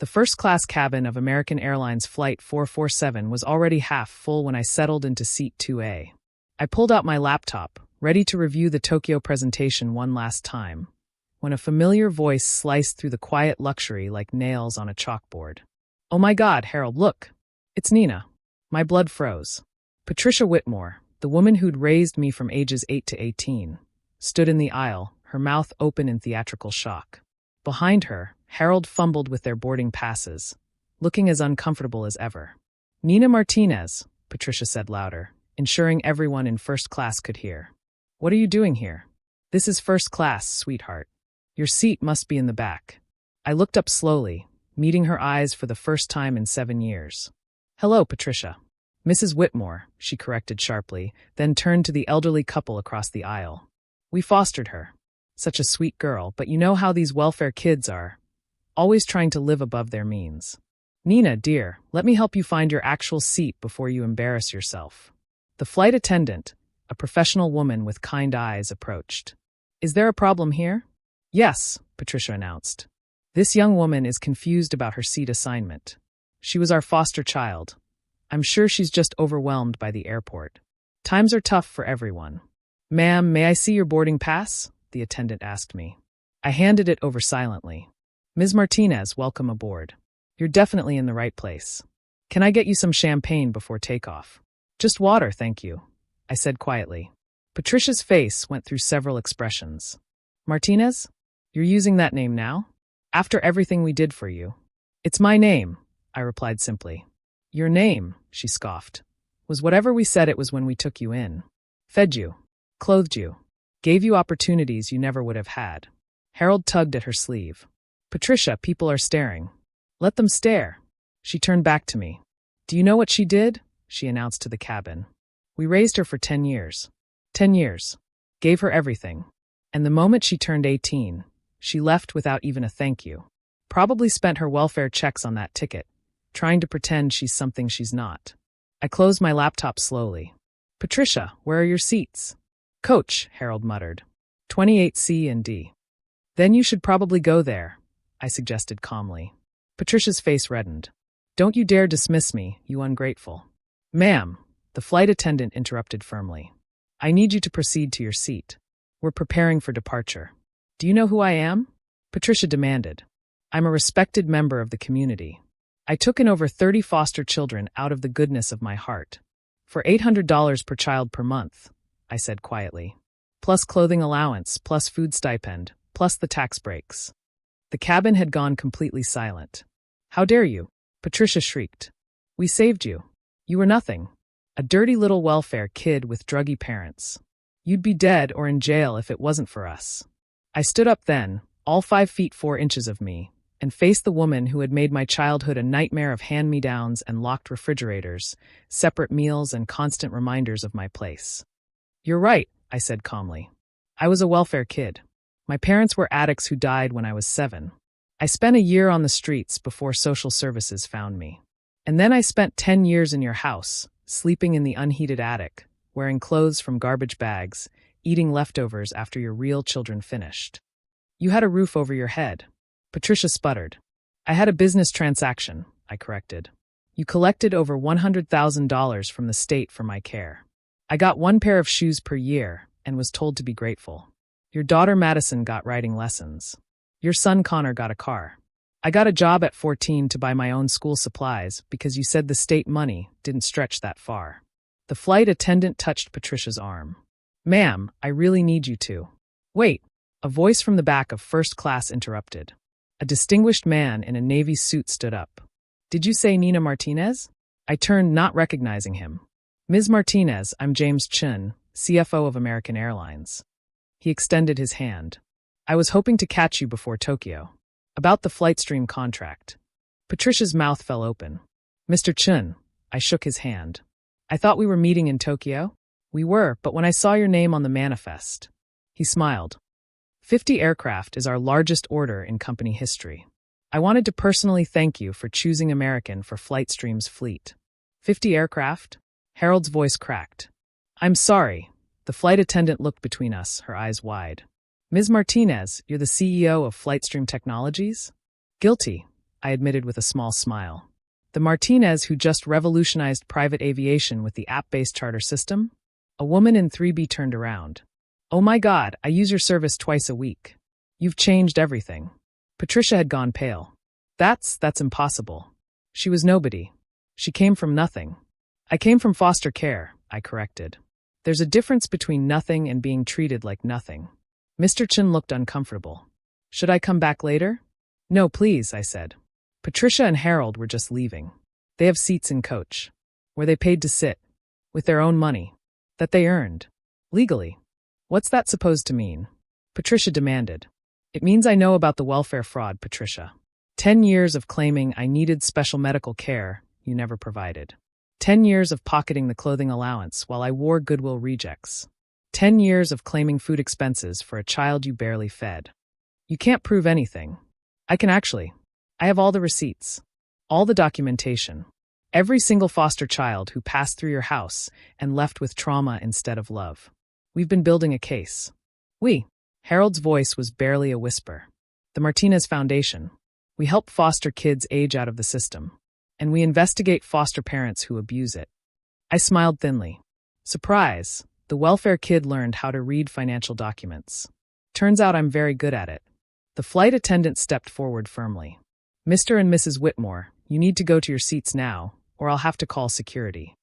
The first-class cabin of American Airlines Flight 447 was already half full when I settled into seat 2A. I pulled out my laptop, ready to review the Tokyo presentation one last time, when a familiar voice sliced through the quiet luxury like nails on a chalkboard. "Oh my God, Harold, look! It's Nina." My blood froze. Patricia Whitmore, the woman who'd raised me from ages 8 to 18, stood in the aisle, her mouth open in theatrical shock. Behind her, Harold fumbled with their boarding passes, looking as uncomfortable as ever. "Nina Martinez," Patricia said louder, ensuring everyone in first class could hear. "What are you doing here?" "This is first class, sweetheart. Your seat must be in the back." I looked up slowly, meeting her eyes for the first time in 7 years. "Hello, Patricia." "Mrs. Whitmore," she corrected sharply, then turned to the elderly couple across the aisle. "We fostered her. Such a sweet girl, but you know how these welfare kids are. Always trying to live above their means. Nina, dear, let me help you find your actual seat before you embarrass yourself." The flight attendant, a professional woman with kind eyes, approached. "Is there a problem here?" "Yes," Patricia announced. "This young woman is confused about her seat assignment. She was our foster child. I'm sure she's just overwhelmed by the airport. Times are tough for everyone." "Ma'am, may I see your boarding pass?" the attendant asked me. I handed it over silently. "Ms. Martinez, welcome aboard. You're definitely in the right place. Can I get you some champagne before takeoff?" "Just water, thank you," I said quietly. Patricia's face went through several expressions. "Martinez? You're using that name now? After everything we did for you?" "It's my name," I replied simply. "Your name," she scoffed, "was whatever we said it was when we took you in. Fed you, clothed you, gave you opportunities you never would have had." Harold tugged at her sleeve. "Patricia, people are staring. Let them stare." She turned back to me. "Do you know what she did?" she announced to the cabin. "We raised her for 10 years. 10 years. Gave her everything. And the moment she turned 18, she left without even a thank you. Probably spent her welfare checks on that ticket, trying to pretend she's something she's not." I closed my laptop slowly. "Patricia, where are your seats?" "Coach," Harold muttered. 28C and D. "Then you should probably go there," I suggested calmly. Patricia's face reddened. "Don't you dare dismiss me, you ungrateful." "Ma'am," the flight attendant interrupted firmly. "I need you to proceed to your seat. We're preparing for departure." "Do you know who I am?" Patricia demanded. "I'm a respected member of the community. I took in over 30 foster children out of the goodness of my heart. For $800 per child per month," I said quietly. "Plus clothing allowance, plus food stipend, plus the tax breaks." The cabin had gone completely silent. "How dare you?" Patricia shrieked. "We saved you. You were nothing. A dirty little welfare kid with druggy parents. You'd be dead or in jail if it wasn't for us." I stood up then, all 5 feet 4 inches of me, and faced the woman who had made my childhood a nightmare of hand-me-downs and locked refrigerators, separate meals, and constant reminders of my place. "You're right," I said calmly. "I was a welfare kid. My parents were addicts who died when I was 7. I spent a year on the streets before social services found me. And then I spent 10 years in your house, sleeping in the unheated attic, wearing clothes from garbage bags, eating leftovers after your real children finished. You had a roof over your head." Patricia sputtered. "I had a business transaction," I corrected. "You collected over $100,000 from the state for my care. I got 1 pair of shoes per year and was told to be grateful. Your daughter Madison got riding lessons. Your son Connor got a car. I got a job at 14 to buy my own school supplies because you said the state money didn't stretch that far." The flight attendant touched Patricia's arm. "Ma'am, I really need you to." "Wait," a voice from the back of first class interrupted. A distinguished man in a navy suit stood up. "Did you say Nina Martinez?" I turned, not recognizing him. "Ms. Martinez, I'm James Chun, CFO of American Airlines." He extended his hand. "I was hoping to catch you before Tokyo. About the FlightStream contract." Patricia's mouth fell open. "Mr. Chun," I shook his hand. "I thought we were meeting in Tokyo?" "We were, but when I saw your name on the manifest." He smiled. 50 aircraft is our largest order in company history. I wanted to personally thank you for choosing American for FlightStream's fleet." 50 aircraft? Harold's voice cracked. "I'm sorry." The flight attendant looked between us, her eyes wide. "Ms. Martinez, you're the CEO of FlightStream Technologies?" "Guilty," I admitted with a small smile. The Martinez who just revolutionized private aviation with the app-based charter system? A woman in 3B turned around. Oh my God, I use your service twice a week. You've changed everything. Patricia had gone pale. That's impossible. She was nobody. She came from nothing. I came from foster care, I corrected. There's a difference between nothing and being treated like nothing. Mr. Chin looked uncomfortable. Should I come back later? No, please, I said. Patricia and Harold were just leaving. They have seats in coach. Where they paid to sit. With their own money. That they earned. Legally. What's that supposed to mean? Patricia demanded. It means I know about the welfare fraud, Patricia. 10 years of claiming I needed special medical care you never provided. 10 years of pocketing the clothing allowance while I wore Goodwill rejects. 10 years of claiming food expenses for a child you barely fed. You can't prove anything. I can actually. I have all the receipts. All the documentation. Every single foster child who passed through your house and left with trauma instead of love. We've been building a case. We. Harold's voice was barely a whisper. The Martinez Foundation. We help foster kids age out of the system. And we investigate foster parents who abuse it. I smiled thinly. Surprise, the welfare kid learned how to read financial documents. Turns out I'm very good at it. The flight attendant stepped forward firmly. Mr. and Mrs. Whitmore, you need to go to your seats now, or I'll have to call security.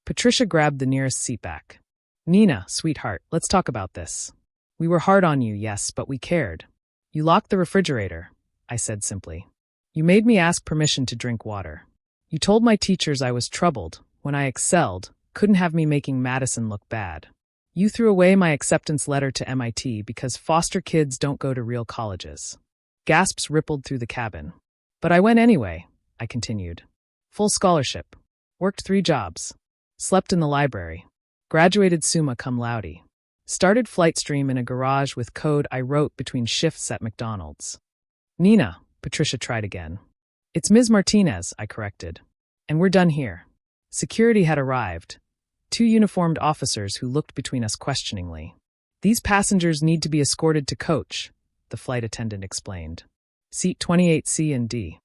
Patricia grabbed the nearest seat back. Nina, sweetheart, let's talk about this. We were hard on you, yes, but we cared. You locked the refrigerator, I said simply. You made me ask permission to drink water. You told my teachers I was troubled, when I excelled, couldn't have me making Madison look bad. You threw away my acceptance letter to MIT because foster kids don't go to real colleges. Gasps rippled through the cabin. But I went anyway, I continued. Full scholarship. Worked 3 jobs. Slept in the library. Graduated summa cum laude. Started FlightStream in a garage with code I wrote between shifts at McDonald's. Nina, Patricia tried again. It's Ms. Martinez, I corrected. And we're done here. Security had arrived. 2 uniformed officers who looked between us questioningly. These passengers need to be escorted to coach, the flight attendant explained. Seat 28C and D.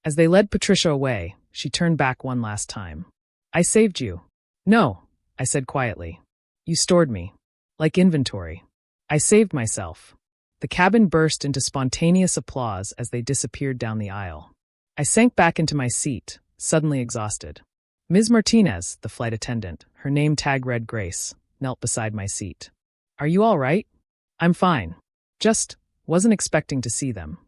As they led Patricia away, she turned back one last time. I saved you. No, I said quietly. You stored me. Like inventory. I saved myself. The cabin burst into spontaneous applause as they disappeared down the aisle. I sank back into my seat, suddenly exhausted. Ms. Martinez, the flight attendant, her name tag read Grace, knelt beside my seat. Are you all right? I'm fine. Just wasn't expecting to see them.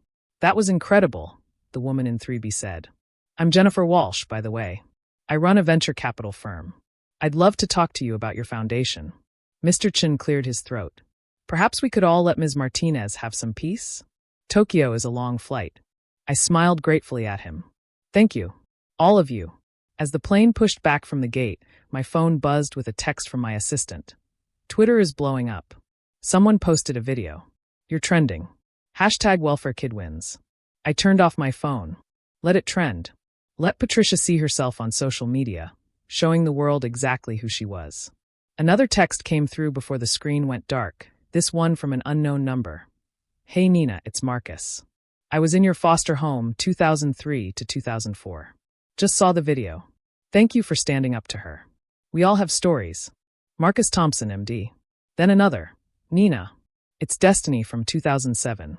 That was incredible, the woman in 3B said. I'm Jennifer Walsh, by the way. I run a venture capital firm. I'd love to talk to you about your foundation. Mr. Chin cleared his throat. Perhaps we could all let Ms. Martinez have some peace? Tokyo is a long flight. I smiled gratefully at him. Thank you. All of you. As the plane pushed back from the gate, my phone buzzed with a text from my assistant. Twitter is blowing up. Someone posted a video. You're trending. #WelfareKidWins. I turned off my phone. Let it trend. Let Patricia see herself on social media, showing the world exactly who she was. Another text came through before the screen went dark, this one from an unknown number. Hey Nina, it's Marcus. I was in your foster home 2003 to 2004. Just saw the video. Thank you for standing up to her. We all have stories. Marcus Thompson, MD. Then another. Nina. It's Destiny from 2007.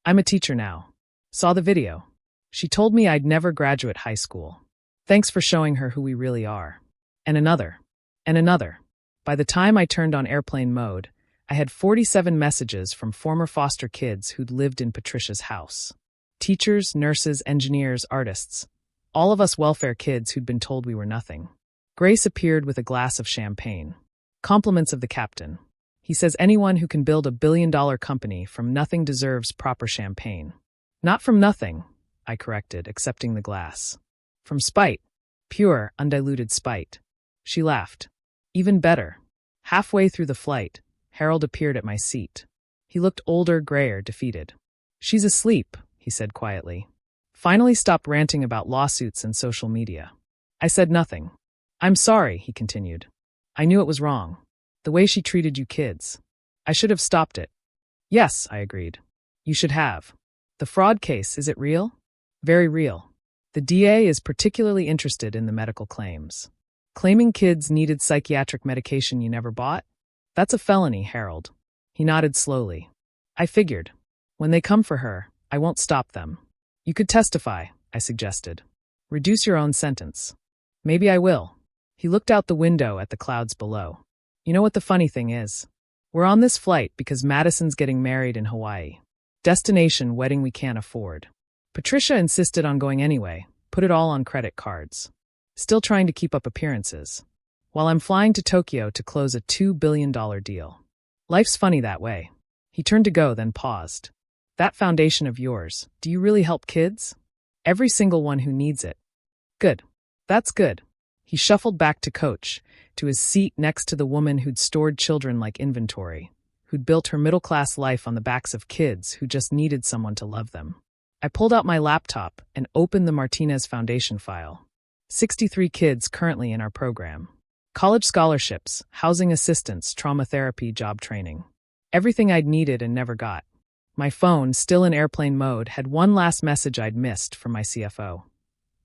I'm a teacher now. Saw the video. She told me I'd never graduate high school. Thanks for showing her who we really are. And another. And another. By the time I turned on airplane mode, I had 47 messages from former foster kids who'd lived in Patricia's house. Teachers, nurses, engineers, artists. All of us welfare kids who'd been told we were nothing. Grace appeared with a glass of champagne. Compliments of the captain. He says anyone who can build $1 billion company from nothing deserves proper champagne. Not from nothing, I corrected, accepting the glass. From spite. Pure, undiluted spite. She laughed. Even better. Halfway through the flight, Harold appeared at my seat. He looked older, grayer, defeated. She's asleep, he said quietly. Finally stopped ranting about lawsuits and social media. I said nothing. I'm sorry, he continued. I knew it was wrong. The way she treated you kids. I should have stopped it. Yes, I agreed. You should have. The fraud case, is it real? Very real. The DA is particularly interested in the medical claims. Claiming kids needed psychiatric medication you never bought? That's a felony, Harold. He nodded slowly. I figured. When they come for her, I won't stop them. You could testify, I suggested. Reduce your own sentence. Maybe I will. He looked out the window at the clouds below. You know what the funny thing is? We're on this flight because Madison's getting married in Hawaii. Destination wedding we can't afford. Patricia insisted on going anyway, put it all on credit cards. Still trying to keep up appearances. While I'm flying to Tokyo to close a $2 billion deal. Life's funny that way. He turned to go, then paused. That foundation of yours, do you really help kids? Every single one who needs it. Good. That's good. He shuffled back to coach, to his seat next to the woman who'd stored children like inventory, who'd built her middle-class life on the backs of kids who just needed someone to love them. I pulled out my laptop and opened the Martinez Foundation file. 63 kids currently in our program. College scholarships, housing assistance, trauma therapy, job training. Everything I'd needed and never got. My phone, still in airplane mode, had one last message I'd missed from my CFO.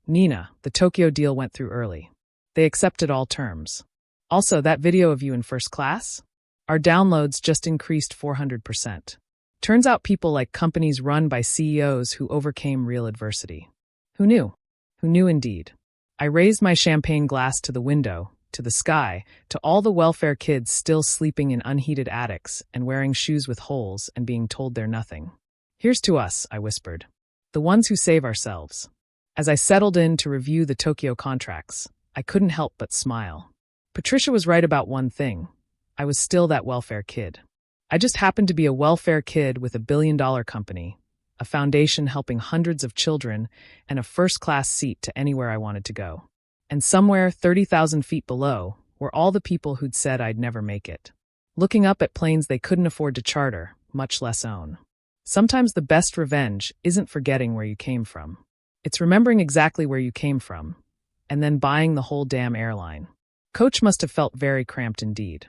Nina, the Tokyo deal went through early. They accepted all terms. Also, that video of you in first class? Our downloads just increased 400%. Turns out people like companies run by CEOs who overcame real adversity. Who knew? Who knew indeed. I raised my champagne glass to the window, to the sky, to all the welfare kids still sleeping in unheated attics and wearing shoes with holes and being told they're nothing. Here's to us, I whispered. The ones who save ourselves. As I settled in to review the Tokyo contracts, I couldn't help but smile. Patricia was right about one thing. I was still that welfare kid. I just happened to be a welfare kid with $1 billion company, a foundation helping hundreds of children, and a first-class seat to anywhere I wanted to go. And somewhere 30,000 feet below were all the people who'd said I'd never make it. Looking up at planes they couldn't afford to charter, much less own. Sometimes the best revenge isn't forgetting where you came from. It's remembering exactly where you came from, and then buying the whole damn airline. Coach must have felt very cramped indeed.